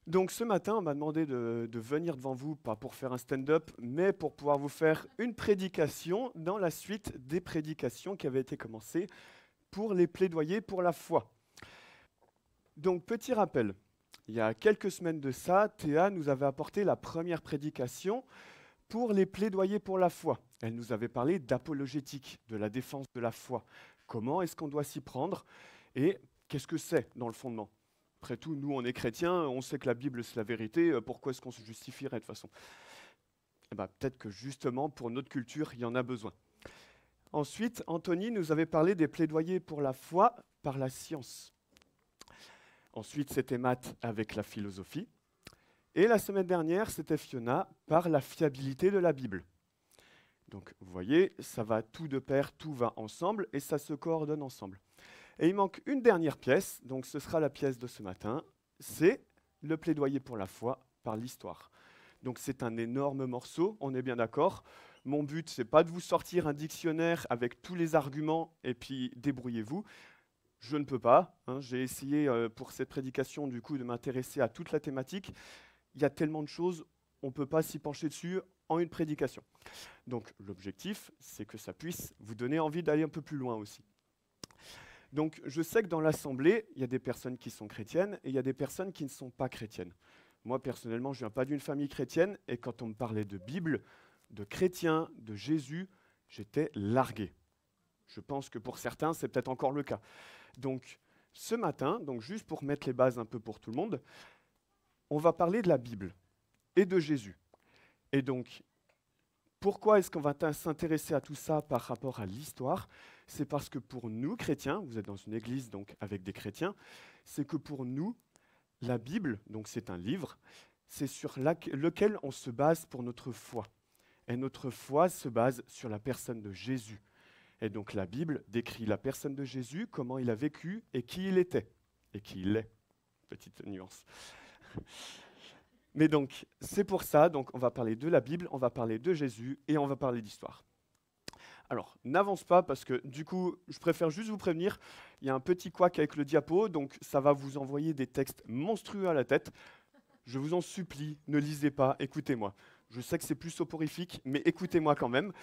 Donc ce matin, on m'a demandé de venir devant vous, pas pour faire un stand-up, mais pour pouvoir vous faire une prédication dans la suite des prédications qui avaient été commencées pour les plaidoyers pour la foi. Donc petit rappel, il y a quelques semaines de ça, Théa nous avait apporté la première prédication pour les plaidoyers pour la foi. Elle nous avait parlé d'apologétique, de la défense de la foi. Comment est-ce qu'on doit s'y prendre et qu'est-ce que c'est dans le fondement? Après tout, nous, on est chrétiens, on sait que la Bible, c'est la vérité. Pourquoi est-ce qu'on se justifierait de toute façon? Eh ben, peut-être que justement, pour notre culture, il y en a besoin. Ensuite, Anthony nous avait parlé des plaidoyers pour la foi par la science. Ensuite, c'était Matt avec la philosophie. Et la semaine dernière, c'était Fiona par la fiabilité de la Bible. Donc, vous voyez, ça va tout de pair, tout va ensemble et ça se coordonne ensemble. Et il manque une dernière pièce, donc ce sera la pièce de ce matin, c'est le plaidoyer pour la foi par l'histoire. Donc c'est un énorme morceau, on est bien d'accord. Mon but, c'est pas de vous sortir un dictionnaire avec tous les arguments et puis débrouillez-vous. Je ne peux pas. J'ai essayé pour cette prédication du coup de m'intéresser à toute la thématique. Il y a tellement de choses, on ne peut pas s'y pencher dessus en une prédication. Donc l'objectif, c'est que ça puisse vous donner envie d'aller un peu plus loin aussi. Donc je sais que dans l'assemblée, il y a des personnes qui sont chrétiennes et il y a des personnes qui ne sont pas chrétiennes. Moi personnellement, je ne viens pas d'une famille chrétienne et quand on me parlait de Bible, de chrétiens, de Jésus, j'étais largué. Je pense que pour certains, c'est peut-être encore le cas. Donc ce matin, donc juste pour mettre les bases un peu pour tout le monde, on va parler de la Bible et de Jésus. Et donc, pourquoi est-ce qu'on va s'intéresser à tout ça par rapport à l'histoire? C'est parce que pour nous, chrétiens, vous êtes dans une église donc avec des chrétiens, c'est que pour nous, la Bible, donc c'est un livre, c'est sur lequel on se base pour notre foi. Et notre foi se base sur la personne de Jésus. Et donc la Bible décrit la personne de Jésus, comment il a vécu et qui il était. Et qui il est. Petite nuance. Mais donc, c'est pour ça, donc on va parler de la Bible, on va parler de Jésus et on va parler d'histoire. Alors, n'avance pas parce que du coup, je préfère juste vous prévenir, il y a un petit couac avec le diapo, donc ça va vous envoyer des textes monstrueux à la tête. Je vous en supplie, ne lisez pas, écoutez-moi. Je sais que c'est plus soporifique, mais écoutez-moi quand même.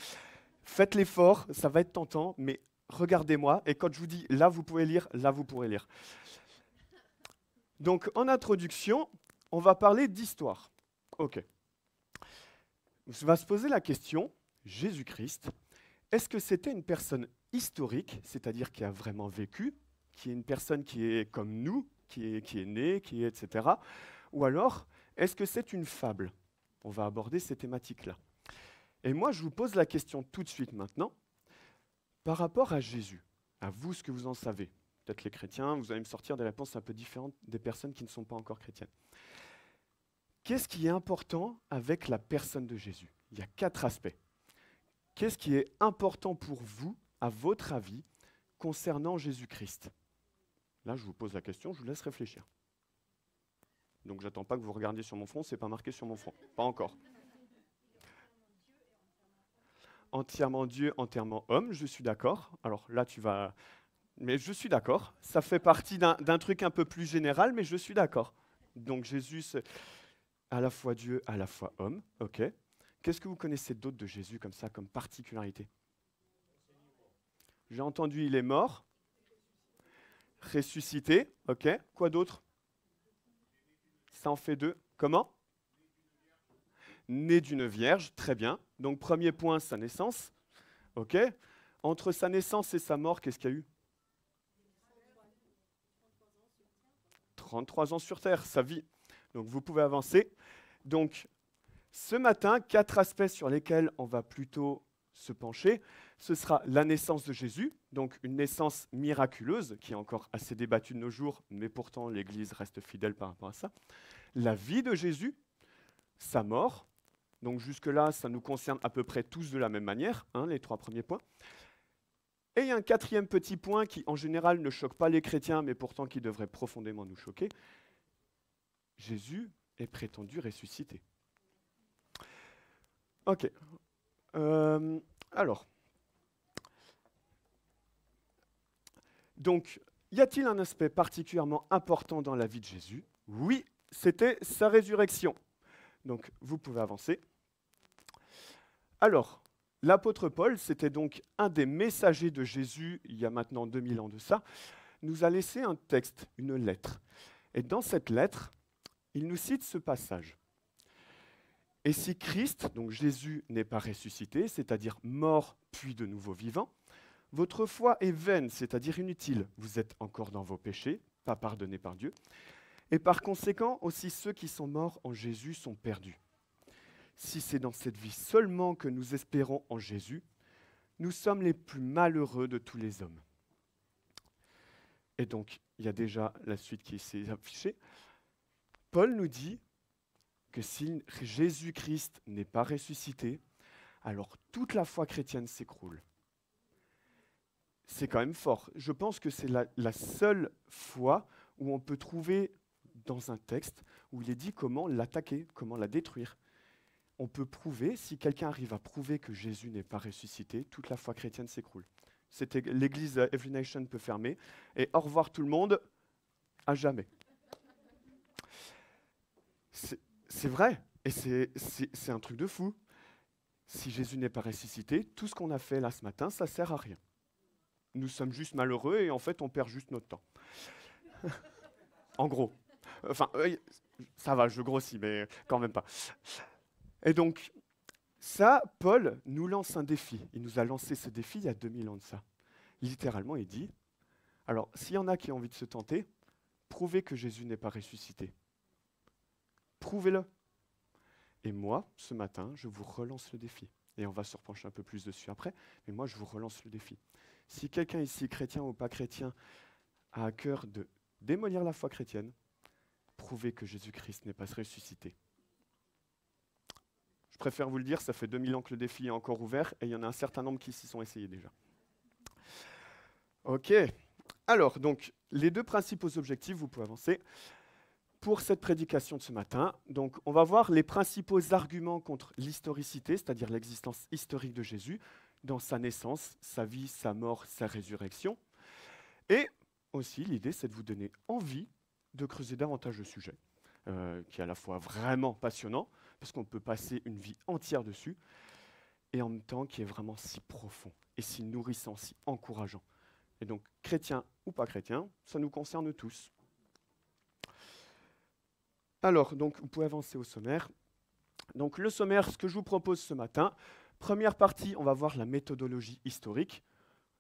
Faites l'effort, ça va être tentant, mais regardez-moi, et quand je vous dis là vous pouvez lire, là vous pourrez lire. Donc, en introduction, on va parler d'histoire. Ok. On va se poser la question, Jésus-Christ, est-ce que c'était une personne historique, c'est-à-dire qui a vraiment vécu, qui est une personne qui est comme nous, qui est née, etc. Ou alors, est-ce que c'est une fable? On va aborder ces thématiques-là. Et moi, je vous pose la question tout de suite maintenant, par rapport à Jésus, à vous, ce que vous en savez. Peut-être les chrétiens, vous allez me sortir des réponses un peu différentes des personnes qui ne sont pas encore chrétiennes. Qu'est-ce qui est important avec la personne de Jésus? Il y a 4 aspects. Qu'est-ce qui est important pour vous, à votre avis, concernant Jésus-Christ? Là, je vous pose la question, je vous laisse réfléchir. Donc, j'attends pas que vous regardiez sur mon front, c'est pas marqué sur mon front. Pas encore. Entièrement Dieu, entièrement homme, je suis d'accord. Alors là, tu vas... Mais je suis d'accord. Ça fait partie d'un truc un peu plus général, mais je suis d'accord. Donc, Jésus, c'est à la fois Dieu, à la fois homme. Ok. Qu'est-ce que vous connaissez d'autre de Jésus comme ça, comme particularité? J'ai entendu, il est mort, ressuscité, ok. Quoi d'autre? Ça en fait 2. Comment? Né d'une vierge, très bien. Donc premier point, sa naissance, ok. Entre sa naissance et sa mort, qu'est-ce qu'il y a eu? 33 ans sur Terre, sa vie. Donc vous pouvez avancer. Donc ce matin, 4 aspects sur lesquels on va plutôt se pencher. Ce sera la naissance de Jésus, donc une naissance miraculeuse, qui est encore assez débattue de nos jours, mais pourtant l'Église reste fidèle par rapport à ça. La vie de Jésus, sa mort, donc jusque-là, ça nous concerne à peu près tous de la même manière, les 3 premiers points. Et il y a un 4e petit point qui, en général, ne choque pas les chrétiens, mais pourtant qui devrait profondément nous choquer. Jésus est prétendu ressuscité. Ok. Alors, donc, y a-t-il un aspect particulièrement important dans la vie de Jésus? Oui c'était sa résurrection. Donc, vous pouvez avancer. Alors, l'apôtre Paul, c'était donc un des messagers de Jésus, il y a maintenant 2000 ans de ça, nous a laissé un texte, une lettre. Et dans cette lettre, il nous cite ce passage. Et si Christ, donc Jésus, n'est pas ressuscité, c'est-à-dire mort puis de nouveau vivant, votre foi est vaine, c'est-à-dire inutile. Vous êtes encore dans vos péchés, pas pardonnés par Dieu. Et par conséquent, aussi ceux qui sont morts en Jésus sont perdus. Si c'est dans cette vie seulement que nous espérons en Jésus, nous sommes les plus malheureux de tous les hommes. Et donc, il y a déjà la suite qui s'est affichée. Paul nous dit que si Jésus-Christ n'est pas ressuscité, alors toute la foi chrétienne s'écroule. C'est quand même fort. Je pense que c'est la seule fois où on peut trouver dans un texte où il est dit comment l'attaquer, comment la détruire. On peut prouver, si quelqu'un arrive à prouver que Jésus n'est pas ressuscité, toute la foi chrétienne s'écroule. C'était l'église Every Nation peut fermer. Et au revoir tout le monde, à jamais. C'est vrai, et c'est un truc de fou. Si Jésus n'est pas ressuscité, tout ce qu'on a fait là ce matin, ça ne sert à rien. Nous sommes juste malheureux et en fait, on perd juste notre temps. En gros. Enfin, ça va, je grossis, mais quand même pas. Et donc, ça, Paul nous lance un défi. Il nous a lancé ce défi il y a 2000 ans de ça. Littéralement, il dit, alors, s'il y en a qui ont envie de se tenter, prouvez que Jésus n'est pas ressuscité. Prouvez-le. Et moi, ce matin, je vous relance le défi. Et on va se repencher un peu plus dessus après, mais moi, je vous relance le défi. Si quelqu'un ici, chrétien ou pas chrétien, a à cœur de démolir la foi chrétienne, prouvez que Jésus-Christ n'est pas ressuscité. Je préfère vous le dire, ça fait 2000 ans que le défi est encore ouvert, et il y en a un certain nombre qui s'y sont essayés déjà. Ok. Alors, donc, les deux principaux objectifs, vous pouvez avancer, pour cette prédication de ce matin. Donc, on va voir les principaux arguments contre l'historicité, c'est-à-dire l'existence historique de Jésus, dans sa naissance, sa vie, sa mort, sa résurrection. Et aussi, l'idée, c'est de vous donner envie de creuser davantage le sujet, qui est à la fois vraiment passionnant, parce qu'on peut passer une vie entière dessus, et en même temps qui est vraiment si profond, et si nourrissant, si encourageant. Et donc, chrétien ou pas chrétien, ça nous concerne tous. Alors, donc, vous pouvez avancer au sommaire. Donc, le sommaire, ce que je vous propose ce matin, première partie, on va voir la méthodologie historique.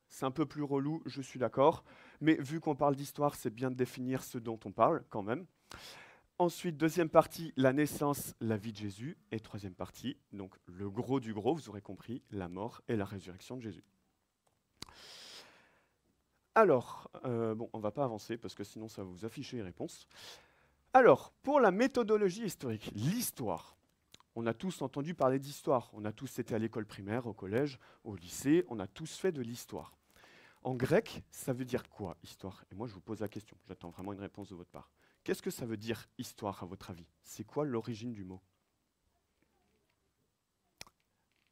C'est un peu plus relou, je suis d'accord, mais vu qu'on parle d'histoire, c'est bien de définir ce dont on parle quand même. Ensuite, deuxième partie, la naissance, la vie de Jésus. Et troisième partie, donc le gros du gros, vous aurez compris, la mort et la résurrection de Jésus. Alors, bon, on ne va pas avancer parce que sinon ça va vous afficher les réponses. Alors, pour la méthodologie historique, l'histoire. On a tous entendu parler d'histoire. On a tous été à l'école primaire, au collège, au lycée. On a tous fait de l'histoire. En grec, ça veut dire quoi, histoire? Et moi, je vous pose la question. J'attends vraiment une réponse de votre part. Qu'est-ce que ça veut dire, histoire, à votre avis? C'est quoi l'origine du mot?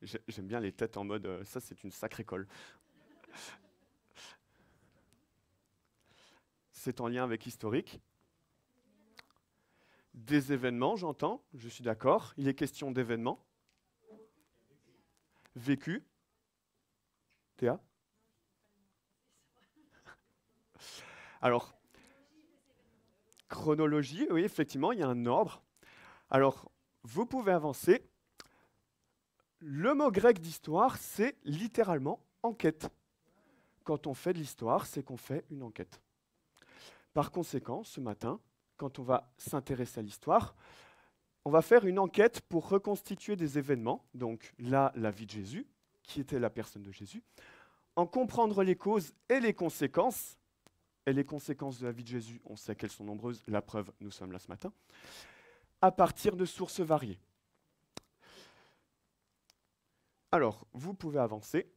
J'aime bien les têtes en mode, ça, c'est une sacrée colle. C'est en lien avec historique. Des événements, j'entends, je suis d'accord. Il est question d'événements. Vécu. Théa? Alors, chronologie, oui, effectivement, il y a un ordre. Alors, vous pouvez avancer. Le mot grec d'histoire, c'est littéralement enquête. Quand on fait de l'histoire, c'est qu'on fait une enquête. Par conséquent, ce matin, quand on va s'intéresser à l'histoire, on va faire une enquête pour reconstituer des événements. Donc là, la vie de Jésus, qui était la personne de Jésus, en comprendre les causes et les conséquences. Et les conséquences de la vie de Jésus, on sait qu'elles sont nombreuses. La preuve, nous sommes là ce matin. À partir de sources variées. Alors, vous pouvez avancer.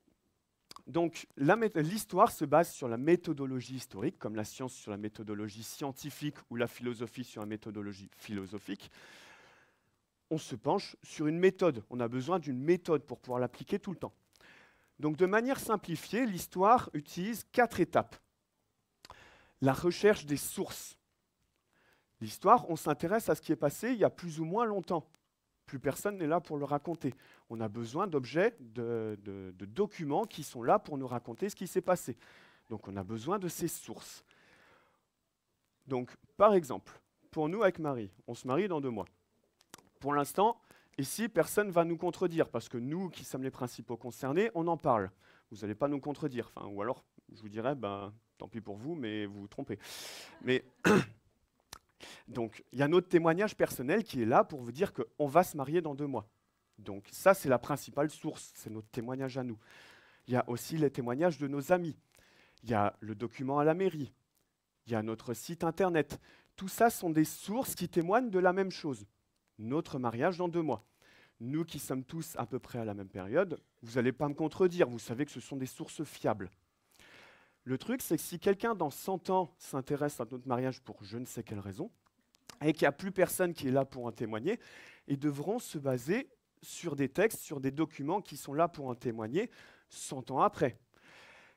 Donc, l'histoire se base sur la méthodologie historique, comme la science sur la méthodologie scientifique ou la philosophie sur la méthodologie philosophique. On se penche sur une méthode. On a besoin d'une méthode pour pouvoir l'appliquer tout le temps. Donc, de manière simplifiée, l'histoire utilise 4 étapes. La recherche des sources. L'histoire, on s'intéresse à ce qui est passé il y a plus ou moins longtemps. Plus personne n'est là pour le raconter. On a besoin d'objets, de documents qui sont là pour nous raconter ce qui s'est passé. Donc on a besoin de ces sources. Donc, par exemple, pour nous avec Marie, on se marie dans 2 mois. Pour l'instant, ici, personne ne va nous contredire, parce que nous, qui sommes les principaux concernés, on en parle. Vous n'allez pas nous contredire. Enfin, ou alors, je vous dirais, ben, tant pis pour vous, mais vous vous trompez. Mais donc, il y a notre témoignage personnel qui est là pour vous dire qu'on va se marier dans 2 mois. Donc ça, c'est la principale source, c'est notre témoignage à nous. Il y a aussi les témoignages de nos amis. Il y a le document à la mairie. Il y a notre site internet. Tout ça sont des sources qui témoignent de la même chose. Notre mariage dans 2 mois. Nous qui sommes tous à peu près à la même période, vous n'allez pas me contredire, vous savez que ce sont des sources fiables. Le truc, c'est que si quelqu'un dans 100 ans s'intéresse à notre mariage pour je ne sais quelle raison, et qu'il n'y a plus personne qui est là pour en témoigner, ils devront se baser sur des textes, sur des documents qui sont là pour en témoigner 100 ans après.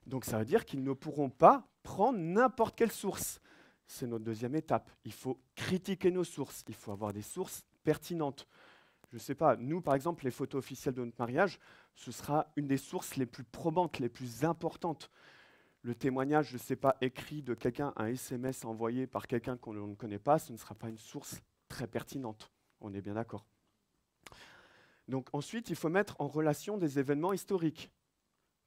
Donc ça veut dire qu'ils ne pourront pas prendre n'importe quelle source. C'est notre deuxième étape. Il faut critiquer nos sources. Il faut avoir des sources pertinentes. Je ne sais pas, nous par exemple, les photos officielles de notre mariage, ce sera une des sources les plus probantes, les plus importantes. Le témoignage, je ne sais pas, écrit de quelqu'un, un SMS envoyé par quelqu'un qu'on ne connaît pas, ce ne sera pas une source très pertinente. On est bien d'accord. Donc ensuite, il faut mettre en relation des événements historiques.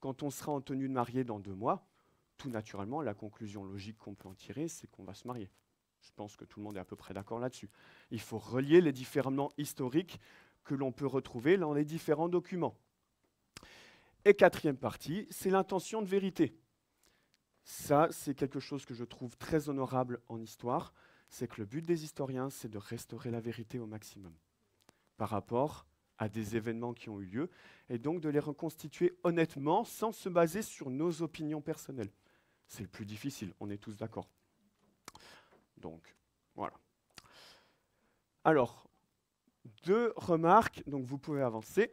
Quand on sera en tenue de mariée dans 2 mois, tout naturellement, la conclusion logique qu'on peut en tirer, c'est qu'on va se marier. Je pense que tout le monde est à peu près d'accord là-dessus. Il faut relier les différents historiques que l'on peut retrouver dans les différents documents. Et 4e partie, c'est l'intention de vérité. Ça, c'est quelque chose que je trouve très honorable en histoire, c'est que le but des historiens, c'est de restaurer la vérité au maximum par rapport à des événements qui ont eu lieu, et donc de les reconstituer honnêtement sans se baser sur nos opinions personnelles. C'est le plus difficile, on est tous d'accord. Donc, voilà. Alors, 2 remarques, donc vous pouvez avancer.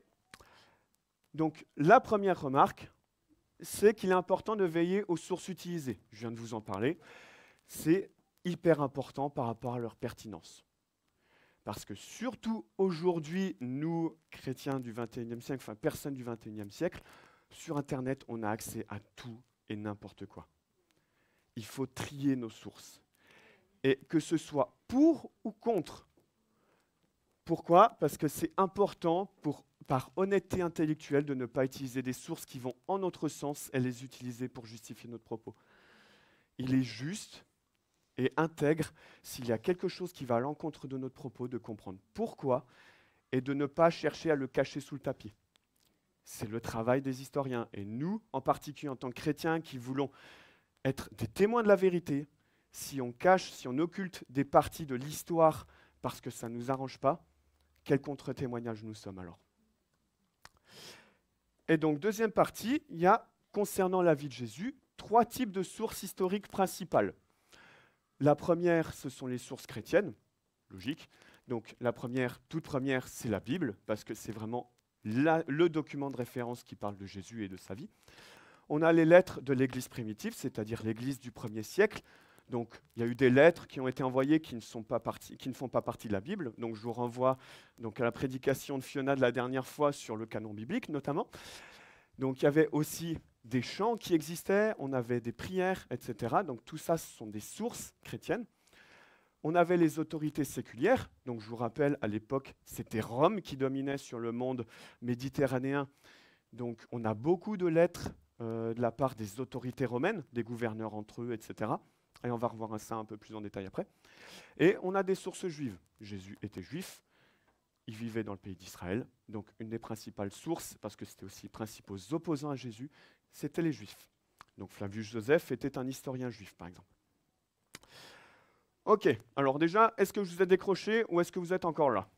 Donc, la première remarque, c'est qu'il est important de veiller aux sources utilisées. Je viens de vous en parler. C'est hyper important par rapport à leur pertinence. Parce que surtout aujourd'hui, nous, chrétiens du XXIe siècle, enfin personne du XXIe siècle, sur Internet, on a accès à tout et n'importe quoi. Il faut trier nos sources. Et que ce soit pour ou contre. Pourquoi ? Parce que c'est important, par honnêteté intellectuelle, de ne pas utiliser des sources qui vont en notre sens et les utiliser pour justifier notre propos. Il est juste et intègre, s'il y a quelque chose qui va à l'encontre de notre propos, de comprendre pourquoi et de ne pas chercher à le cacher sous le tapis. C'est le travail des historiens. Et nous, en particulier en tant que chrétiens qui voulons être des témoins de la vérité, si on cache, si on occulte des parties de l'histoire parce que ça ne nous arrange pas, quel contre-témoignage nous sommes alors ? Et donc, 2e partie, il y a, concernant la vie de Jésus, 3 types de sources historiques principales. La première, ce sont les sources chrétiennes, logique. Donc la toute première, c'est la Bible, parce que c'est vraiment le document de référence qui parle de Jésus et de sa vie. On a les lettres de l'Église primitive, c'est-à-dire l'Église du 1er siècle. Donc il y a eu des lettres qui ont été envoyées qui ne font pas partie de la Bible. Donc je vous renvoie donc, à la prédication de Fiona de la dernière fois sur le canon biblique notamment. Donc il y avait aussi des chants qui existaient, on avait des prières, etc. Donc tout ça, ce sont des sources chrétiennes. On avait les autorités séculières. Donc je vous rappelle, à l'époque, c'était Rome qui dominait sur le monde méditerranéen. Donc on a beaucoup de lettres de la part des autorités romaines, des gouverneurs entre eux, etc. Et on va revoir ça un peu plus en détail après. Et on a des sources juives. Jésus était juif. Il vivait dans le pays d'Israël. Donc une des principales sources, parce que c'était aussi les principaux opposants à Jésus, c'était les Juifs. Donc Flavius Joseph était un historien juif, par exemple. Ok, alors déjà, est-ce que je vous ai décroché ou est-ce que vous êtes encore là ?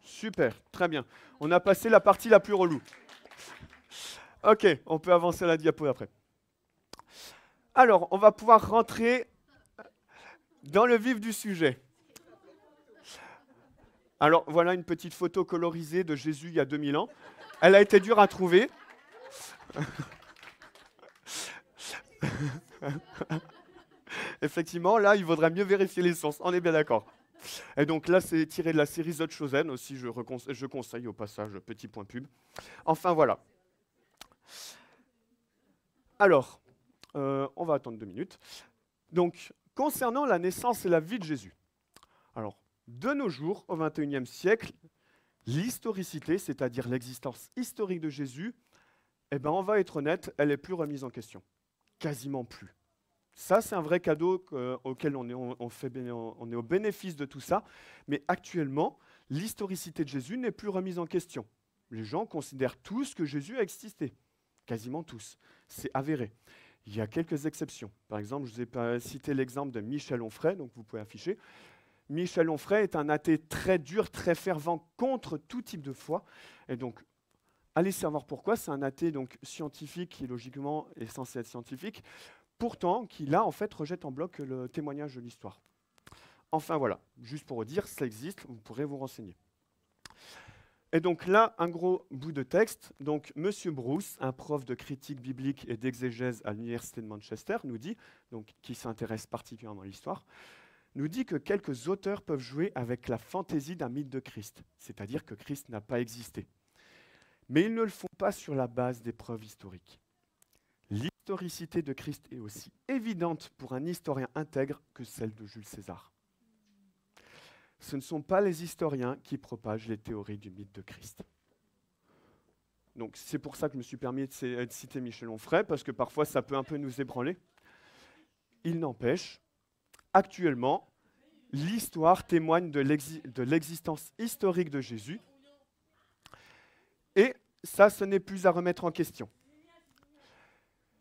Super, très bien. On a passé la partie la plus relou. Ok, on peut avancer à la diapo après. Alors, on va pouvoir rentrer dans le vif du sujet. Alors, voilà une petite photo colorisée de Jésus il y a 2000 ans. Elle a été dure à trouver. Effectivement, là, il vaudrait mieux vérifier les sources, on est bien d'accord. Et donc là, c'est tiré de la série The Chosen, aussi, je conseille au passage, petit point pub. Enfin, voilà. Alors, on va attendre 2 minutes. Donc, concernant la naissance et la vie de Jésus. Alors, de nos jours, au XXIe siècle, l'historicité, c'est-à-dire l'existence historique de Jésus, eh ben, on va être honnête, elle est plus remise en question. Quasiment plus. Ça, c'est un vrai cadeau auquel on est au bénéfice de tout ça. Mais actuellement, l'historicité de Jésus n'est plus remise en question. Les gens considèrent tous que Jésus a existé. Quasiment tous. C'est avéré. Il y a quelques exceptions. Par exemple, je vous ai cité l'exemple de Michel Onfray, donc vous pouvez afficher. Michel Onfray est un athée très dur, très fervent contre tout type de foi. Et donc, allez savoir pourquoi. C'est un athée donc, scientifique qui, logiquement, est censé être scientifique. Pourtant, qui là, en fait, rejette en bloc le témoignage de l'histoire. Enfin voilà, juste pour vous dire, ça existe, vous pourrez vous renseigner. Et donc là, un gros bout de texte. Donc, Monsieur Bruce, un prof de critique biblique et d'exégèse à l'Université de Manchester, nous dit, donc, qui s'intéresse particulièrement à l'histoire, nous dit que quelques auteurs peuvent jouer avec la fantaisie d'un mythe de Christ, c'est-à-dire que Christ n'a pas existé. Mais ils ne le font pas sur la base des preuves historiques. L'historicité de Christ est aussi évidente pour un historien intègre que celle de Jules César. Ce ne sont pas les historiens qui propagent les théories du mythe de Christ. Donc c'est pour ça que je me suis permis de citer Michel Onfray, parce que parfois ça peut un peu nous ébranler. Il n'empêche, actuellement, l'histoire témoigne de l'existence historique de Jésus, et ça, ce n'est plus à remettre en question.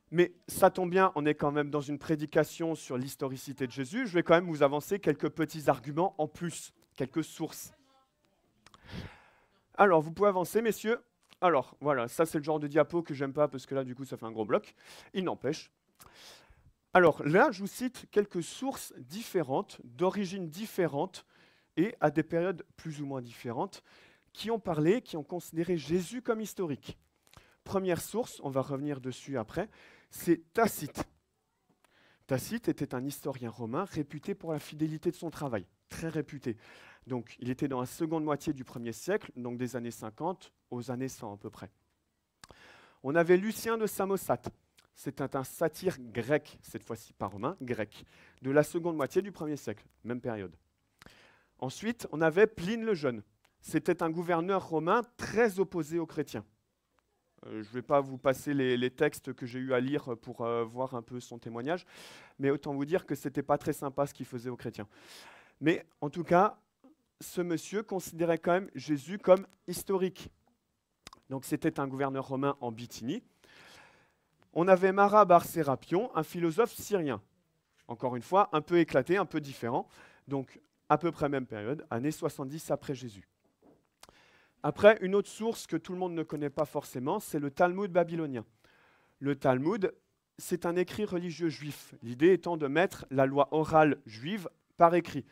Mais ça tombe bien, on est quand même dans une prédication sur l'historicité de Jésus. Je vais quand même vous avancer quelques petits arguments en plus, quelques sources. Alors, vous pouvez avancer, messieurs. Alors, voilà, ça c'est le genre de diapo que j'aime pas parce que là, du coup, ça fait un gros bloc. Il n'empêche. Alors là, je vous cite quelques sources différentes, d'origines différentes et à des périodes plus ou moins différentes, qui ont parlé, qui ont considéré Jésus comme historique. Première source, on va revenir dessus après, c'est Tacite. Tacite était un historien romain réputé pour la fidélité de son travail, très réputé. Donc, il était dans la seconde moitié du 1er siècle, donc des années 50 aux années 100 à peu près. On avait Lucien de Samosate. C'était un satire grec, cette fois-ci pas romain, grec, de la seconde moitié du 1er siècle, même période. Ensuite, on avait Pline le Jeune. C'était un gouverneur romain très opposé aux chrétiens. Je ne vais pas vous passer les textes que j'ai eu à lire pour voir un peu son témoignage, mais autant vous dire que ce n'était pas très sympa ce qu'il faisait aux chrétiens. Mais en tout cas, ce monsieur considérait quand même Jésus comme historique. Donc c'était un gouverneur romain en Bithynie. On avait Mara bar Sérapion, un philosophe syrien. Encore une fois, un peu éclaté, un peu différent. Donc à peu près même période, années 70 après Jésus. Après, une autre source que tout le monde ne connaît pas forcément, c'est le Talmud babylonien. Le Talmud, c'est un écrit religieux juif, l'idée étant de mettre la loi orale juive par écrit.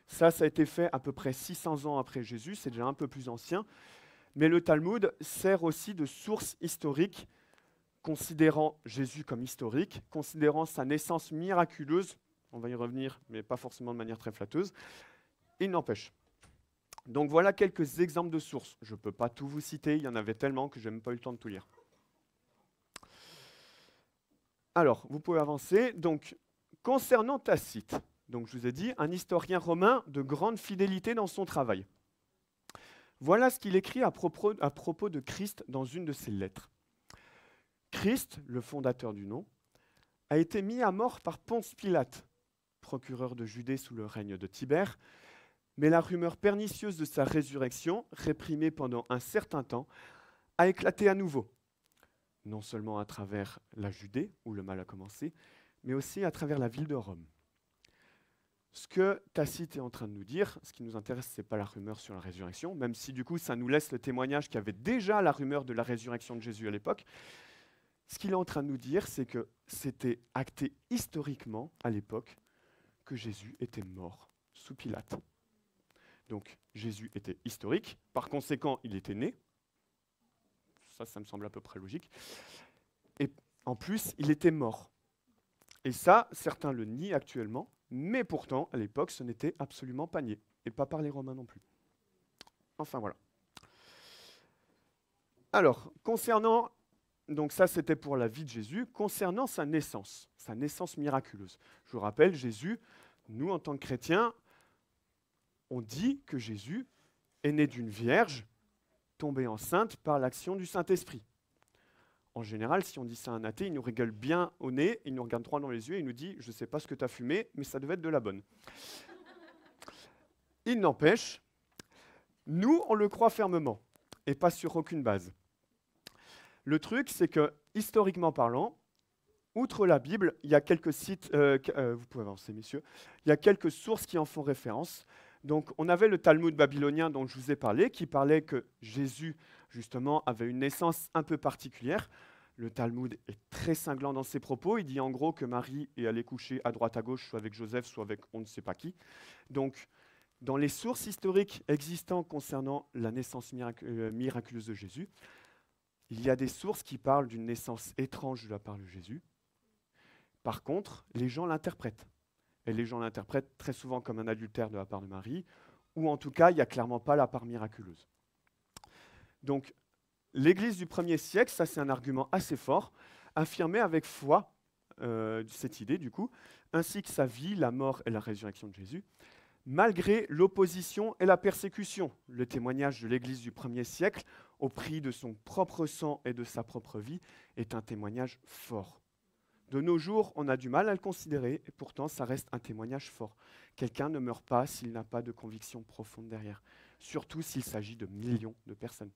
Ça a été fait à peu près 600 ans après Jésus, c'est déjà un peu plus ancien. Mais le Talmud sert aussi de source historique, considérant Jésus comme historique, considérant sa naissance miraculeuse, on va y revenir, mais pas forcément de manière très flatteuse. Il n'empêche. Donc voilà quelques exemples de sources. Je ne peux pas tout vous citer, il y en avait tellement que je n'ai même pas eu le temps de tout lire. Alors, vous pouvez avancer. Donc, concernant Tacite, donc je vous ai dit, un historien romain de grande fidélité dans son travail. Voilà ce qu'il écrit à propos de Christ dans une de ses lettres. Christ, le fondateur du nom, a été mis à mort par Ponce Pilate, procureur de Judée sous le règne de Tibère, mais la rumeur pernicieuse de sa résurrection, réprimée pendant un certain temps, a éclaté à nouveau, non seulement à travers la Judée, où le mal a commencé, mais aussi à travers la ville de Rome. Ce que Tacite est en train de nous dire, ce qui nous intéresse, ce n'est pas la rumeur sur la résurrection, même si du coup ça nous laisse le témoignage qu'il y avait déjà la rumeur de la résurrection de Jésus à l'époque. Ce qu'il est en train de nous dire, c'est que c'était acté historiquement à l'époque que Jésus était mort sous Pilate. Donc Jésus était historique, par conséquent il était né, ça me semble à peu près logique, et en plus il était mort. Et ça, certains le nient actuellement, mais pourtant, à l'époque, ce n'était absolument pas nié, et pas par les Romains non plus. Enfin voilà. Alors, concernant, donc ça c'était pour la vie de Jésus, concernant sa naissance miraculeuse. Je vous rappelle, Jésus, nous en tant que chrétiens, on dit que Jésus est né d'une vierge tombée enceinte par l'action du Saint-Esprit. En général, si on dit ça à un athée, il nous rigole bien au nez, il nous regarde droit dans les yeux et il nous dit « Je ne sais pas ce que tu as fumé, mais ça devait être de la bonne. » Il n'empêche, nous, on le croit fermement et pas sur aucune base. Le truc, c'est que, historiquement parlant, outre la Bible, il y a quelques sites, vous pouvez avancer, messieurs, il y a quelques sources qui en font référence. Donc, on avait le Talmud babylonien dont je vous ai parlé, qui parlait que Jésus, justement, avait une naissance un peu particulière. Le Talmud est très cinglant dans ses propos. Il dit en gros que Marie est allée coucher à droite à gauche, soit avec Joseph, soit avec on ne sait pas qui. Donc, dans les sources historiques existantes concernant la naissance miraculeuse de Jésus, il y a des sources qui parlent d'une naissance étrange de la part de Jésus. Par contre, les gens l'interprètent. Et les gens l'interprètent très souvent comme un adultère de la part de Marie, ou en tout cas, il n'y a clairement pas la part miraculeuse. Donc, l'Église du 1er siècle, ça c'est un argument assez fort, affirmait avec foi cette idée du coup, ainsi que sa vie, la mort et la résurrection de Jésus, malgré l'opposition et la persécution. Le témoignage de l'Église du 1er siècle, au prix de son propre sang et de sa propre vie, est un témoignage fort. De nos jours, on a du mal à le considérer, et pourtant, ça reste un témoignage fort. Quelqu'un ne meurt pas s'il n'a pas de conviction profonde derrière, surtout s'il s'agit de millions de personnes.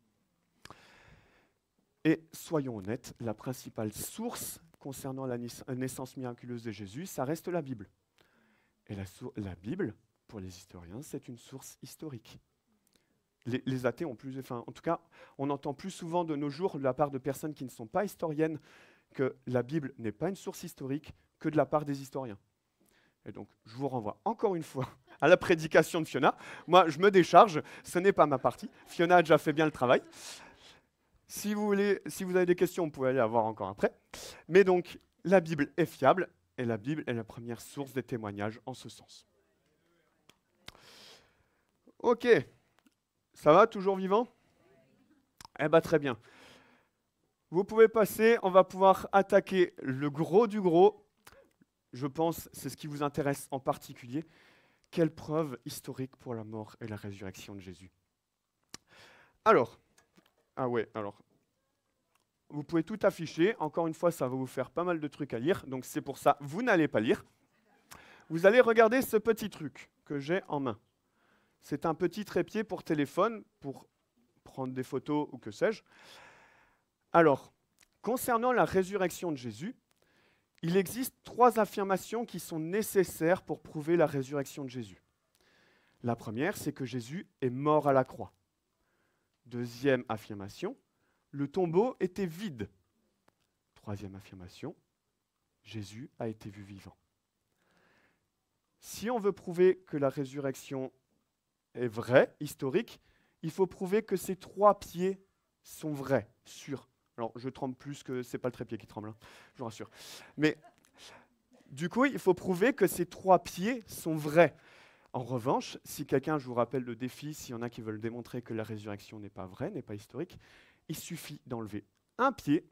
Et soyons honnêtes, la principale source concernant la naissance miraculeuse de Jésus, ça reste la Bible. Et la Bible, pour les historiens, c'est une source historique. Les athées ont plus, en tout cas, on entend plus souvent de nos jours de la part de personnes qui ne sont pas historiennes que la Bible n'est pas une source historique que de la part des historiens. Et donc, je vous renvoie encore une fois à la prédication de Fiona. Moi, je me décharge, ce n'est pas ma partie. Fiona a déjà fait bien le travail. Si vous avez des questions, vous pouvez aller la voir encore après. Mais donc, la Bible est fiable, et la Bible est la première source des témoignages en ce sens. Ok, ça va, toujours vivant? Eh bien, très bien. Vous pouvez passer, on va pouvoir attaquer le gros du gros. Je pense, c'est ce qui vous intéresse en particulier. Quelle preuve historique pour la mort et la résurrection de Jésus? Alors, vous pouvez tout afficher. Encore une fois, ça va vous faire pas mal de trucs à lire. Donc c'est pour ça, vous n'allez pas lire. Vous allez regarder ce petit truc que j'ai en main. C'est un petit trépied pour téléphone, pour prendre des photos ou que sais-je. Alors, concernant la résurrection de Jésus, il existe 3 affirmations qui sont nécessaires pour prouver la résurrection de Jésus. La première, c'est que Jésus est mort à la croix. Deuxième affirmation, le tombeau était vide. Troisième affirmation, Jésus a été vu vivant. Si on veut prouver que la résurrection est vraie, historique, il faut prouver que ces 3 pieds sont vrais, sûrs. Alors, je tremble plus que c'est pas le trépied qui tremble, hein, je vous rassure. Mais du coup, il faut prouver que ces 3 pieds sont vrais. En revanche, si quelqu'un, je vous rappelle le défi, s'il y en a qui veulent démontrer que la résurrection n'est pas vraie, n'est pas historique, il suffit d'enlever un pied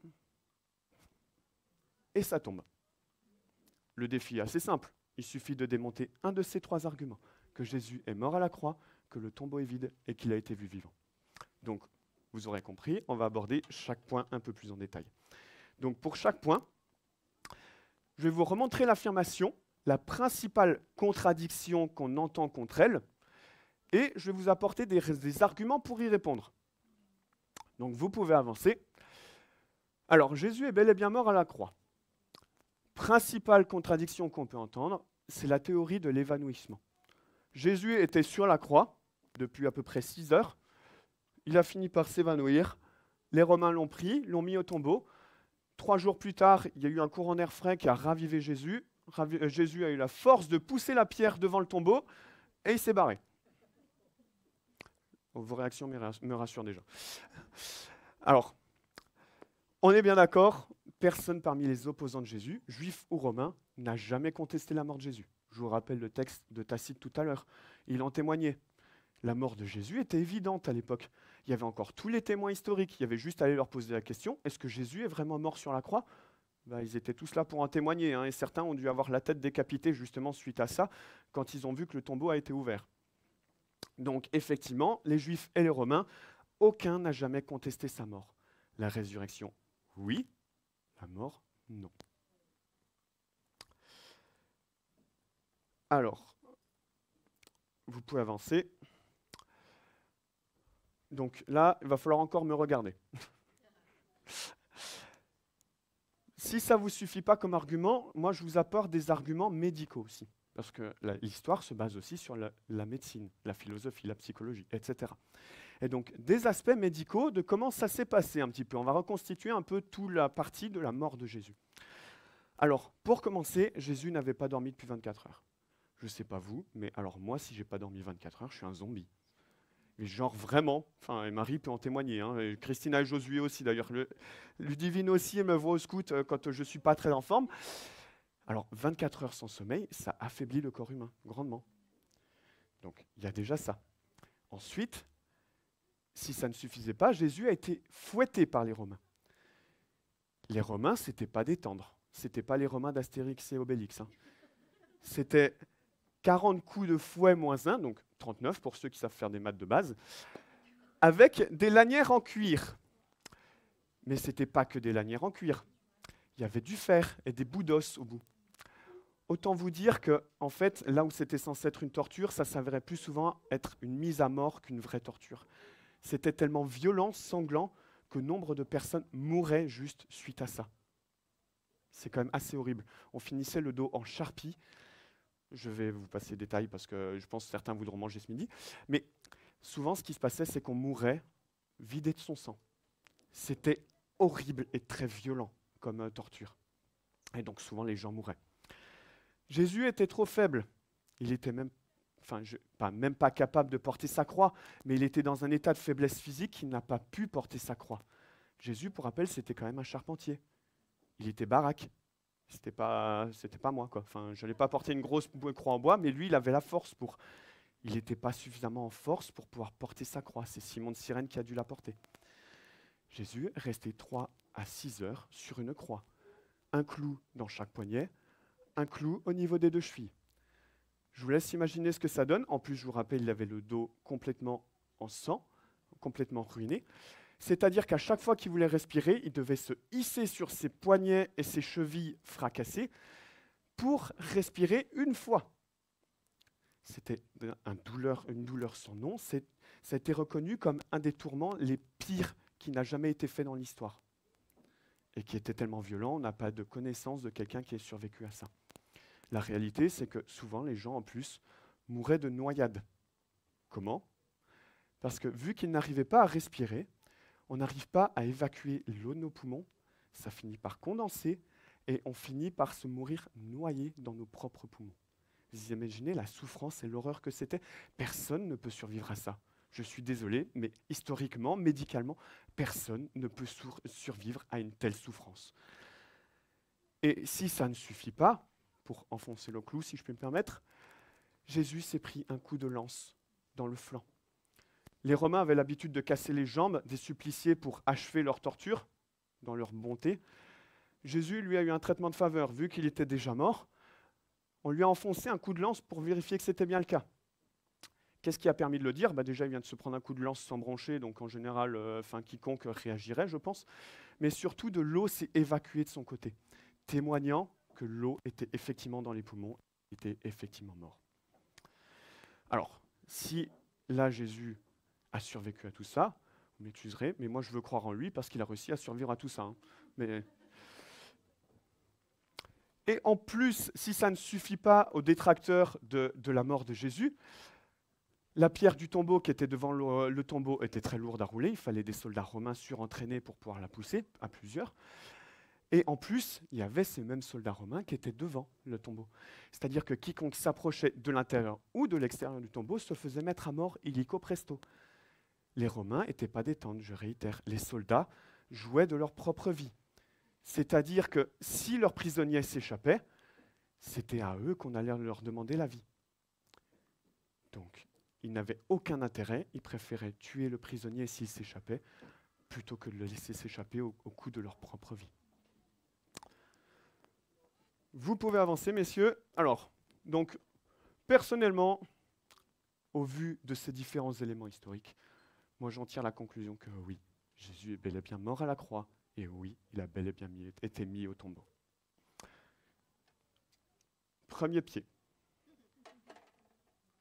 et ça tombe. Le défi est assez simple. Il suffit de démonter un de ces 3 arguments, que Jésus est mort à la croix, que le tombeau est vide et qu'il a été vu vivant. Donc, vous aurez compris, on va aborder chaque point un peu plus en détail. Donc pour chaque point, je vais vous remontrer l'affirmation, la principale contradiction qu'on entend contre elle, et je vais vous apporter des arguments pour y répondre. Donc vous pouvez avancer. Alors Jésus est bel et bien mort à la croix. Principale contradiction qu'on peut entendre, c'est la théorie de l'évanouissement. Jésus était sur la croix depuis à peu près 6 heures. Il a fini par s'évanouir. Les Romains l'ont pris, l'ont mis au tombeau. 3 jours plus tard, il y a eu un courant d'air frais qui a ravivé Jésus. Jésus a eu la force de pousser la pierre devant le tombeau et il s'est barré. Vos réactions me rassurent déjà. Alors, on est bien d'accord, personne parmi les opposants de Jésus, juifs ou romains, n'a jamais contesté la mort de Jésus. Je vous rappelle le texte de Tacite tout à l'heure. Il en témoignait. La mort de Jésus était évidente à l'époque. Il y avait encore tous les témoins historiques. Il y avait juste à aller leur poser la question, est-ce que Jésus est vraiment mort sur la croix ? Ils étaient tous là pour en témoigner, et certains ont dû avoir la tête décapitée justement suite à ça, quand ils ont vu que le tombeau a été ouvert. Donc effectivement, les Juifs et les Romains, aucun n'a jamais contesté sa mort. La résurrection, oui. La mort, non. Alors, vous pouvez avancer. Donc là, il va falloir encore me regarder. Si ça ne vous suffit pas comme argument, moi je vous apporte des arguments médicaux aussi. Parce que l'histoire se base aussi sur la médecine, la philosophie, la psychologie, etc. Et donc des aspects médicaux de comment ça s'est passé un petit peu. On va reconstituer un peu toute la partie de la mort de Jésus. Alors, pour commencer, Jésus n'avait pas dormi depuis 24 heures. Je ne sais pas vous, mais alors moi, si je n'ai pas dormi 24 heures, je suis un zombie. Mais genre vraiment, et Marie peut en témoigner, et Christina et Josué aussi d'ailleurs. Ludivine aussi, elle me voit au scout quand je ne suis pas très en forme. Alors, 24 heures sans sommeil, ça affaiblit le corps humain, grandement. Donc, il y a déjà ça. Ensuite, si ça ne suffisait pas, Jésus a été fouetté par les Romains. Les Romains, ce n'était pas des tendres. Ce n'était pas les Romains d'Astérix et Obélix. C'était 40 coups de fouet moins 1, donc 39 pour ceux qui savent faire des maths de base, avec des lanières en cuir. Mais ce n'était pas que des lanières en cuir. Il y avait du fer et des bouts d'os au bout. Autant vous dire que, en fait, là où c'était censé être une torture, ça s'avérait plus souvent être une mise à mort qu'une vraie torture. C'était tellement violent, sanglant, que nombre de personnes mouraient juste suite à ça. C'est quand même assez horrible. On finissait le dos en charpie. Je vais vous passer les détails parce que je pense que certains voudront manger ce midi. Mais souvent, ce qui se passait, c'est qu'on mourait vidé de son sang. C'était horrible et très violent comme torture. Et donc souvent, les gens mouraient. Jésus était trop faible. Il était même pas capable de porter sa croix, mais il était dans un état de faiblesse physique, il n'a pas pu porter sa croix. Jésus, pour rappel, c'était quand même un charpentier. Il était baraque. C'était pas moi, quoi. Je n'allais pas porter une grosse croix en bois, mais lui, il avait la force pour. Il n'était pas suffisamment en force pour pouvoir porter sa croix. C'est Simon de Cyrène qui a dû la porter. Jésus est resté 3 à 6 heures sur une croix. Un clou dans chaque poignet, un clou au niveau des 2 chevilles. Je vous laisse imaginer ce que ça donne. En plus, je vous rappelle, il avait le dos complètement en sang, complètement ruiné. C'est-à-dire qu'à chaque fois qu'il voulait respirer, il devait se hisser sur ses poignets et ses chevilles fracassées pour respirer une fois. C'était une douleur sans nom. Ça a été reconnu comme un des tourments les pires qui n'a jamais été fait dans l'histoire. Et qui était tellement violent, on n'a pas de connaissance de quelqu'un qui ait survécu à ça. La réalité, c'est que souvent, les gens, en plus, mouraient de noyade. Comment ? Parce que vu qu'ils n'arrivaient pas à respirer, on n'arrive pas à évacuer l'eau de nos poumons, ça finit par condenser et on finit par se mourir noyé dans nos propres poumons. Vous imaginez la souffrance et l'horreur que c'était ? Personne ne peut survivre à ça. Je suis désolé, mais historiquement, médicalement, personne ne peut survivre à une telle souffrance. Et si ça ne suffit pas, pour enfoncer le clou, si je peux me permettre, Jésus s'est pris un coup de lance dans le flanc. Les Romains avaient l'habitude de casser les jambes des suppliciés pour achever leur torture, dans leur bonté. Jésus, lui, a eu un traitement de faveur. Vu qu'il était déjà mort, on lui a enfoncé un coup de lance pour vérifier que c'était bien le cas. Qu'est-ce qui a permis de le dire ? Déjà, il vient de se prendre un coup de lance sans broncher, donc en général, quiconque réagirait, je pense. Mais surtout, de l'eau s'est évacuée de son côté, témoignant que l'eau était effectivement dans les poumons, était effectivement mort. Alors, si là, Jésus a survécu à tout ça, vous m'excuserez, mais moi je veux croire en lui parce qu'il a réussi à survivre à tout ça. Et en plus, si ça ne suffit pas aux détracteurs de la mort de Jésus, la pierre du tombeau qui était devant le tombeau était très lourde à rouler, il fallait des soldats romains surentraînés pour pouvoir la pousser, à plusieurs. Et en plus, il y avait ces mêmes soldats romains qui étaient devant le tombeau. C'est-à-dire que quiconque s'approchait de l'intérieur ou de l'extérieur du tombeau se faisait mettre à mort illico presto. Les Romains n'étaient pas des tendres, je réitère. Les soldats jouaient de leur propre vie. C'est-à-dire que si leurs prisonniers s'échappaient, c'était à eux qu'on allait leur demander la vie. Donc, ils n'avaient aucun intérêt, ils préféraient tuer le prisonnier s'il s'échappait, plutôt que de le laisser s'échapper au coût de leur propre vie. Vous pouvez avancer, messieurs. Alors, donc, personnellement, au vu de ces différents éléments historiques, moi j'en tire la conclusion que oui, Jésus est bel et bien mort à la croix, et oui, il a bel et bien été mis au tombeau. Premier pied.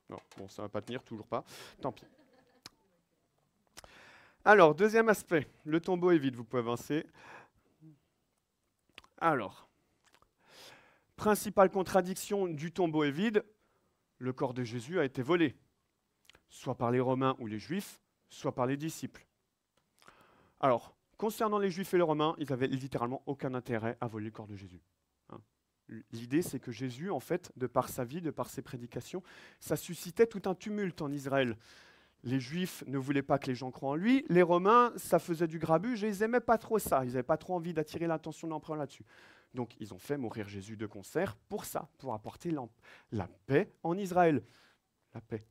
Non, bon, ça ne va pas tenir, toujours pas. Tant pis. Alors, deuxième aspect, le tombeau est vide, vous pouvez avancer. Alors, principale contradiction du tombeau est vide, le corps de Jésus a été volé, soit par les Romains ou les Juifs, soit par les disciples. Alors, concernant les Juifs et les Romains, ils n'avaient littéralement aucun intérêt à voler le corps de Jésus. L'idée, c'est que Jésus, en fait, de par sa vie, de par ses prédications, ça suscitait tout un tumulte en Israël. Les Juifs ne voulaient pas que les gens croient en lui. Les Romains, ça faisait du grabuge et ils n'aimaient pas trop ça. Ils n'avaient pas trop envie d'attirer l'attention de l'empereur là-dessus. Donc, ils ont fait mourir Jésus de concert pour ça, pour apporter la paix en Israël. La paix.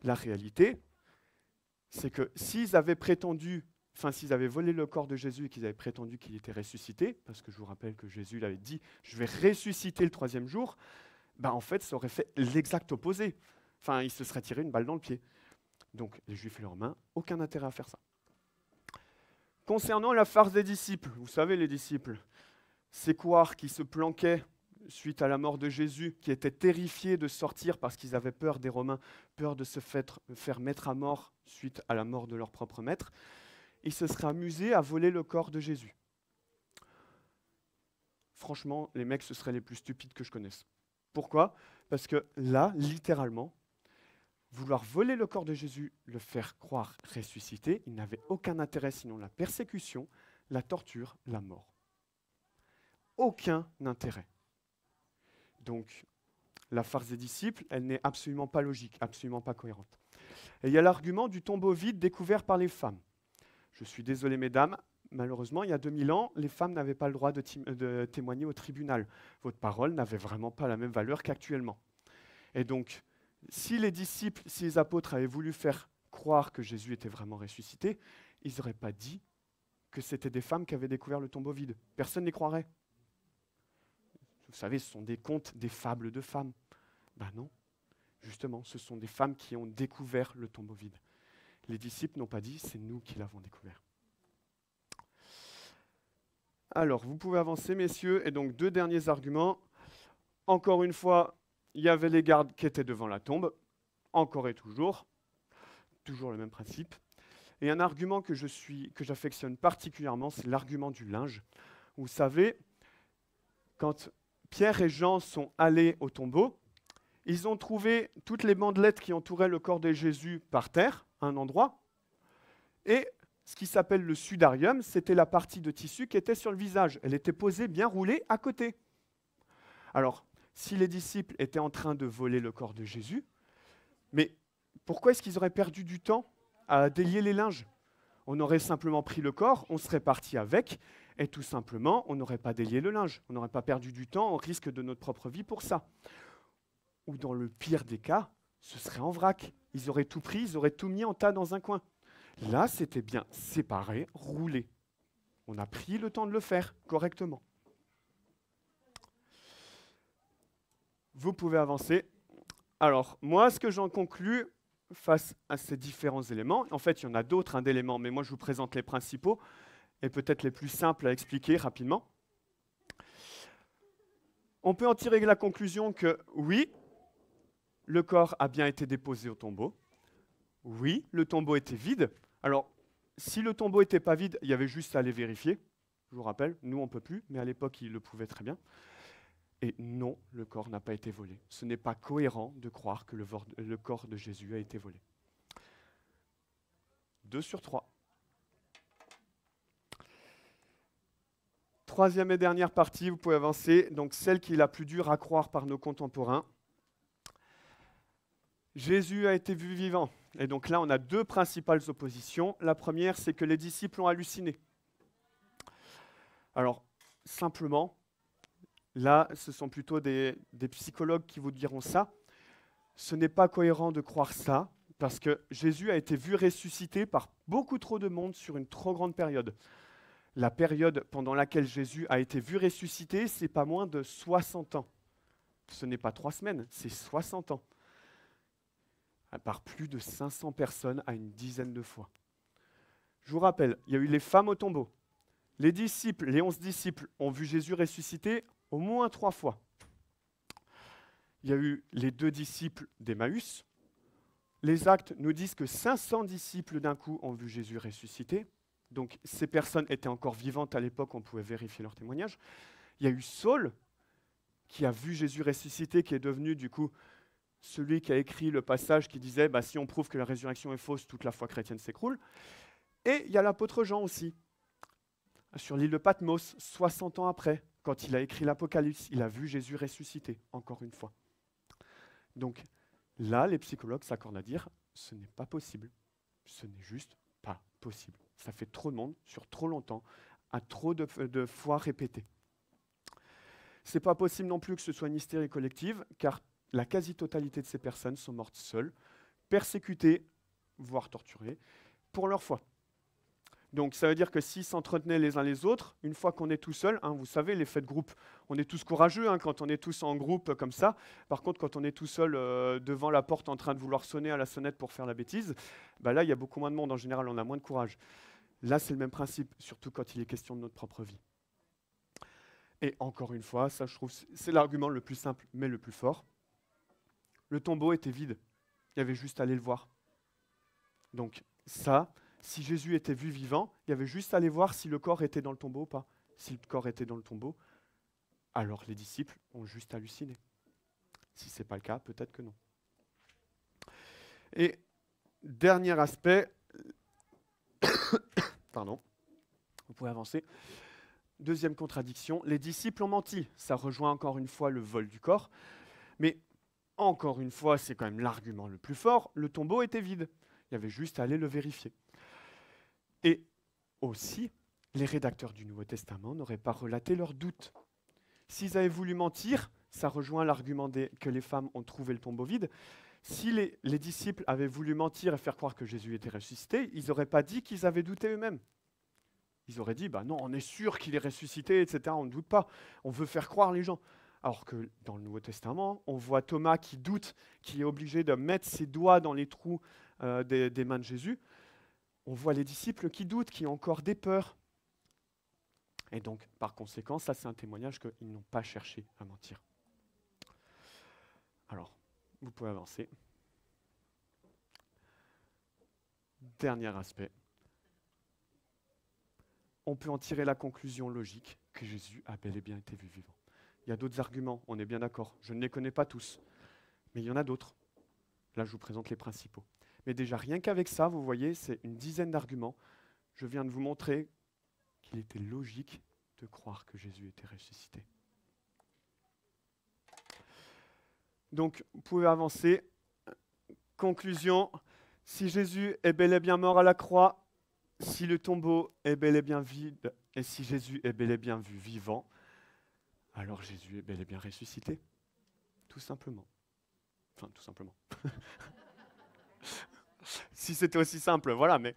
La réalité, c'est que s'ils avaient volé le corps de Jésus et qu'ils avaient prétendu qu'il était ressuscité, parce que je vous rappelle que Jésus l'avait dit, je vais ressusciter le 3e jour, en fait, ça aurait fait l'exact opposé. Enfin, il se serait tiré une balle dans le pied. Donc, les Juifs et les Romains, aucun intérêt à faire ça. Concernant la farce des disciples, vous savez, les disciples, ces couards qui se planquaient suite à la mort de Jésus, qui étaient terrifiés de sortir parce qu'ils avaient peur des Romains, peur de se faire mettre à mort suite à la mort de leur propre maître, ils se seraient amusés à voler le corps de Jésus. Franchement, les mecs, ce seraient les plus stupides que je connaisse. Pourquoi ? Parce que là, littéralement, vouloir voler le corps de Jésus, le faire croire ressuscité, ils n'avaient aucun intérêt sinon la persécution, la torture, la mort. Aucun intérêt. Donc, la farce des disciples, elle n'est absolument pas logique, absolument pas cohérente. Et il y a l'argument du tombeau vide découvert par les femmes. Je suis désolé, mesdames, malheureusement, il y a 2000 ans, les femmes n'avaient pas le droit de témoigner au tribunal. Votre parole n'avait vraiment pas la même valeur qu'actuellement. Et donc, si les disciples, si les apôtres avaient voulu faire croire que Jésus était vraiment ressuscité, ils n'auraient pas dit que c'était des femmes qui avaient découvert le tombeau vide. Personne n'y croirait. Vous savez, ce sont des contes, des fables de femmes. Ben non, justement, ce sont des femmes qui ont découvert le tombeau vide. Les disciples n'ont pas dit, c'est nous qui l'avons découvert. Alors, vous pouvez avancer, messieurs. Et donc, 2 derniers arguments. Encore une fois, il y avait les gardes qui étaient devant la tombe. Encore et toujours. Toujours le même principe. Et un argument que j'affectionne particulièrement, c'est l'argument du linge. Vous savez, quand Pierre et Jean sont allés au tombeau, ils ont trouvé toutes les bandelettes qui entouraient le corps de Jésus par terre, à un endroit, et ce qui s'appelle le sudarium, c'était la partie de tissu qui était sur le visage. Elle était posée, bien roulée, à côté. Alors, si les disciples étaient en train de voler le corps de Jésus, mais pourquoi est-ce qu'ils auraient perdu du temps à délier les linges ? On aurait simplement pris le corps, on serait parti avec, et tout simplement, on n'aurait pas délié le linge. On n'aurait pas perdu du temps, on risque de notre propre vie pour ça. Ou dans le pire des cas, ce serait en vrac. Ils auraient tout pris, ils auraient tout mis en tas dans un coin. Là, c'était bien séparé, roulé. On a pris le temps de le faire correctement. Vous pouvez avancer. Alors, moi, ce que j'en conclus face à ces différents éléments, en fait, il y en a d'autres d'éléments, mais moi, je vous présente les principaux et peut-être les plus simples à expliquer rapidement. On peut en tirer la conclusion que, oui, le corps a bien été déposé au tombeau. Oui, le tombeau était vide. Alors, si le tombeau n'était pas vide, il y avait juste à aller vérifier. Je vous rappelle, nous, on ne peut plus, mais à l'époque, ils le pouvaient très bien. Et non, le corps n'a pas été volé. Ce n'est pas cohérent de croire que le corps de Jésus a été volé. 2 sur 3. Troisième et dernière partie, vous pouvez avancer. Donc, celle qui est la plus dure à croire par nos contemporains. Jésus a été vu vivant. Et donc là, on a 2 principales oppositions. La première, c'est que les disciples ont halluciné. Alors, simplement, là, ce sont plutôt des psychologues qui vous diront ça, ce n'est pas cohérent de croire ça, parce que Jésus a été vu ressusciter par beaucoup trop de monde sur une trop grande période. La période pendant laquelle Jésus a été vu ressusciter, c'est pas moins de 60 ans. Ce n'est pas 3 semaines, c'est 60 ans. Par plus de 500 personnes à une dizaine de fois. Je vous rappelle, il y a eu les femmes au tombeau. Les disciples, les 11 disciples ont vu Jésus ressusciter au moins 3 fois. Il y a eu les 2 disciples d'Emmaüs. Les actes nous disent que 500 disciples d'un coup ont vu Jésus ressusciter. Donc ces personnes étaient encore vivantes à l'époque, on pouvait vérifier leur témoignage. Il y a eu Saul, qui a vu Jésus ressusciter, qui est devenu du coup celui qui a écrit le passage qui disait « si on prouve que la résurrection est fausse, toute la foi chrétienne s'écroule ». Et il y a l'apôtre Jean aussi, sur l'île de Patmos, 60 ans après, quand il a écrit l'Apocalypse, il a vu Jésus ressusciter, encore une fois. Donc là, les psychologues s'accordent à dire « ce n'est pas possible, ce n'est juste pas possible ». Ça fait trop de monde, sur trop longtemps, à trop de fois répétées. Ce n'est pas possible non plus que ce soit une hystérie collective, car la quasi-totalité de ces personnes sont mortes seules, persécutées, voire torturées, pour leur foi. Donc ça veut dire que s'ils s'entretenaient les uns les autres, une fois qu'on est tout seul, vous savez, l'effet de groupe, on est tous courageux quand on est tous en groupe comme ça. Par contre, quand on est tout seul devant la porte en train de vouloir sonner à la sonnette pour faire la bêtise, là, il y a beaucoup moins de monde. En général, on a moins de courage. Là, c'est le même principe, surtout quand il est question de notre propre vie. Et encore une fois, ça, je trouve, c'est l'argument le plus simple, mais le plus fort. Le tombeau était vide. Il y avait juste à aller le voir. Donc ça, si Jésus était vu vivant, il y avait juste à aller voir si le corps était dans le tombeau ou pas. Si le corps était dans le tombeau, alors les disciples ont juste halluciné. Si ce n'est pas le cas, peut-être que non. Et dernier aspect, pardon, vous pouvez avancer. Deuxième contradiction, les disciples ont menti. Ça rejoint encore une fois le vol du corps. Mais encore une fois, c'est quand même l'argument le plus fort, le tombeau était vide. Il y avait juste à aller le vérifier. Et aussi, les rédacteurs du Nouveau Testament n'auraient pas relaté leurs doutes. S'ils avaient voulu mentir, ça rejoint l'argument que les femmes ont trouvé le tombeau vide. Si les disciples avaient voulu mentir et faire croire que Jésus était ressuscité, ils n'auraient pas dit qu'ils avaient douté eux-mêmes. Ils auraient dit, non, on est sûr qu'il est ressuscité, etc. On ne doute pas, on veut faire croire les gens. Alors que dans le Nouveau Testament, on voit Thomas qui doute, qui est obligé de mettre ses doigts dans les trous des mains de Jésus. On voit les disciples qui doutent, qui ont encore des peurs. Et donc, par conséquent, ça c'est un témoignage qu'ils n'ont pas cherché à mentir. Alors, vous pouvez avancer. Dernier aspect. On peut en tirer la conclusion logique que Jésus a bel et bien été vu vivant. Il y a d'autres arguments, on est bien d'accord. Je ne les connais pas tous, mais il y en a d'autres. Là, je vous présente les principaux. Mais déjà, rien qu'avec ça, vous voyez, c'est une dizaine d'arguments. Je viens de vous montrer qu'il était logique de croire que Jésus était ressuscité. Donc, vous pouvez avancer. Conclusion, si Jésus est bel et bien mort à la croix, si le tombeau est bel et bien vide, et si Jésus est bel et bien vu vivant, alors Jésus est bel et bien ressuscité. Tout simplement. Enfin, tout simplement. Si c'était aussi simple, voilà, mais...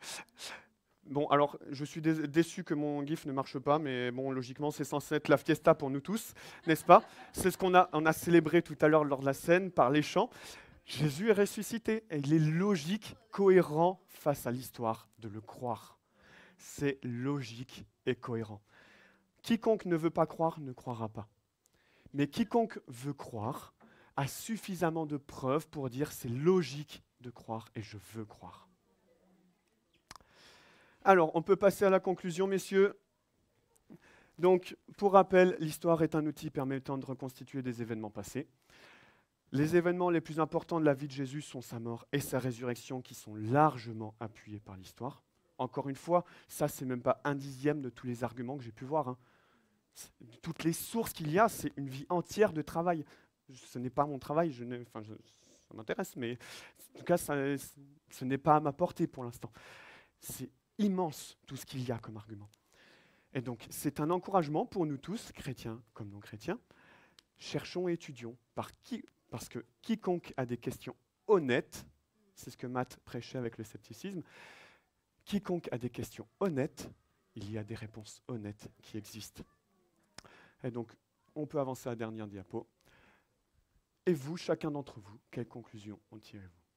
Bon, alors, je suis déçu que mon GIF ne marche pas, mais bon, logiquement, c'est censé être la fiesta pour nous tous, n'est-ce pas? C'est ce qu'on a célébré tout à l'heure lors de la scène, par les chants. Jésus est ressuscité, et il est logique, cohérent face à l'histoire de le croire. C'est logique et cohérent. Quiconque ne veut pas croire ne croira pas. Mais quiconque veut croire a suffisamment de preuves pour dire c'est logique de croire et je veux croire. Alors, on peut passer à la conclusion, messieurs. Donc, pour rappel, l'histoire est un outil permettant de reconstituer des événements passés. Les événements les plus importants de la vie de Jésus sont sa mort et sa résurrection qui sont largement appuyés par l'histoire. Encore une fois, ça, c'est même pas 1/10 de tous les arguments que j'ai pu voir. Toutes les sources qu'il y a, c'est une vie entière de travail. Ce n'est pas mon travail, ça m'intéresse, mais en tout cas, ce n'est pas à ma portée pour l'instant. C'est immense tout ce qu'il y a comme argument. Et donc, c'est un encouragement pour nous tous, chrétiens comme non-chrétiens. Cherchons et étudions, parce que quiconque a des questions honnêtes, c'est ce que Matt prêchait avec le scepticisme, quiconque a des questions honnêtes, il y a des réponses honnêtes qui existent. Et donc, on peut avancer à la dernière diapo. Et vous, chacun d'entre vous, quelles conclusions en tirez-vous ?